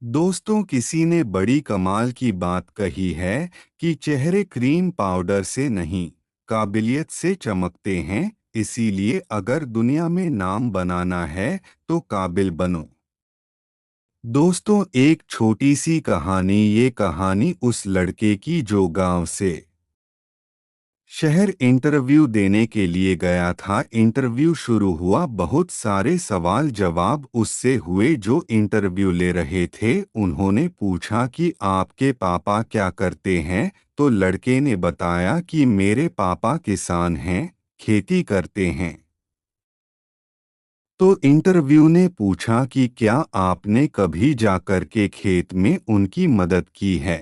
दोस्तों, किसी ने बड़ी कमाल की बात कही है कि चेहरे क्रीम पाउडर से नहीं, काबिलियत से चमकते हैं। इसीलिए अगर दुनिया में नाम बनाना है तो काबिल बनो। दोस्तों, एक छोटी सी कहानी। ये कहानी उस लड़के की जो गांव से शहर इंटरव्यू देने के लिए गया था। इंटरव्यू शुरू हुआ, बहुत सारे सवाल जवाब उससे हुए। जो इंटरव्यू ले रहे थे उन्होंने पूछा कि आपके पापा क्या करते हैं। तो लड़के ने बताया कि मेरे पापा किसान हैं, खेती करते हैं। तो इंटरव्यू ने पूछा कि क्या आपने कभी जाकर के खेत में उनकी मदद की है?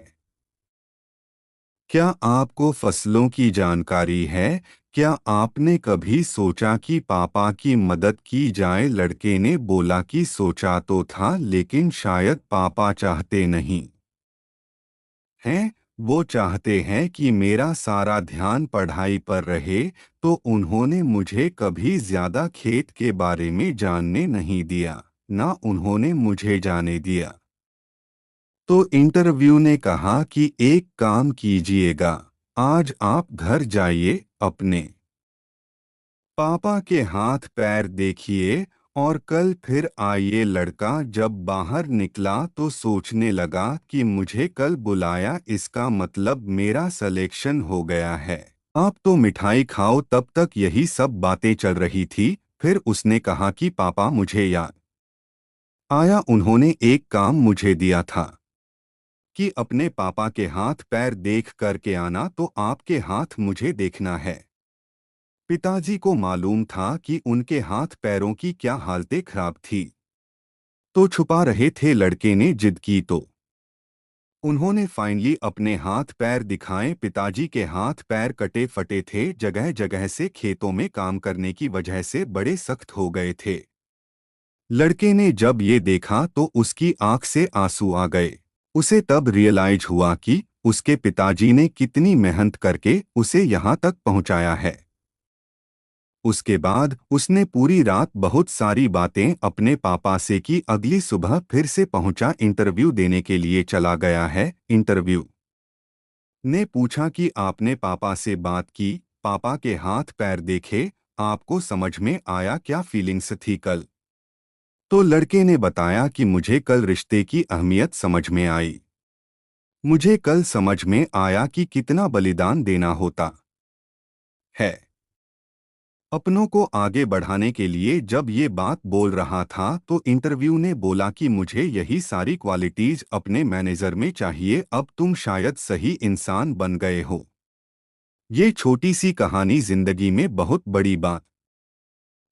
क्या आपको फसलों की जानकारी है? क्या आपने कभी सोचा कि पापा की मदद की जाए? लड़के ने बोला कि सोचा तो था, लेकिन शायद पापा चाहते नहीं हैं। वो चाहते हैं कि मेरा सारा ध्यान पढ़ाई पर रहे। तो उन्होंने मुझे कभी ज्यादा खेत के बारे में जानने नहीं दिया, ना उन्होंने मुझे जाने दिया। तो इंटरव्यू ने कहा कि एक काम कीजिएगा, आज आप घर जाइए, अपने पापा के हाथ पैर देखिए और कल फिर आइए। लड़का जब बाहर निकला तो सोचने लगा कि मुझे कल बुलाया, इसका मतलब मेरा सिलेक्शन हो गया है। आप तो मिठाई खाओ। तब तक यही सब बातें चल रही थी। फिर उसने कहा कि पापा, मुझे याद आया, उन्होंने एक काम मुझे दिया था कि अपने पापा के हाथ पैर देख करके आना। तो आपके हाथ मुझे देखना है। पिताजी को मालूम था कि उनके हाथ पैरों की क्या हालतें खराब थी, तो छुपा रहे थे। लड़के ने जिद की तो उन्होंने फाइनली अपने हाथ पैर दिखाए। पिताजी के हाथ पैर कटे फटे थे, जगह जगह से खेतों में काम करने की वजह से बड़े सख्त हो गए थे। लड़के ने जब ये देखा तो उसकी आंख से आंसू आ गए। उसे तब रियलाइज हुआ कि उसके पिताजी ने कितनी मेहनत करके उसे यहाँ तक पहुँचाया है। उसके बाद उसने पूरी रात बहुत सारी बातें अपने पापा से की। अगली सुबह फिर से पहुंचा, इंटरव्यू देने के लिए चला गया है। इंटरव्यू ने पूछा कि आपने पापा से बात की, पापा के हाथ पैर देखे, आपको समझ में आया क्या फीलिंग्स थी कल? तो लड़के ने बताया कि मुझे कल रिश्ते की अहमियत समझ में आई। मुझे कल समझ में आया कि कितना बलिदान देना होता है अपनों को आगे बढ़ाने के लिए। जब ये बात बोल रहा था तो इंटरव्यू ने बोला कि मुझे यही सारी क्वालिटीज अपने मैनेजर में चाहिए। अब तुम शायद सही इंसान बन गए हो। ये छोटी सी कहानी जिंदगी में बहुत बड़ी बात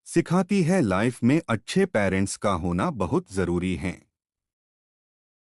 सिखाती है। लाइफ में अच्छे पेरेंट्स का होना बहुत जरूरी है।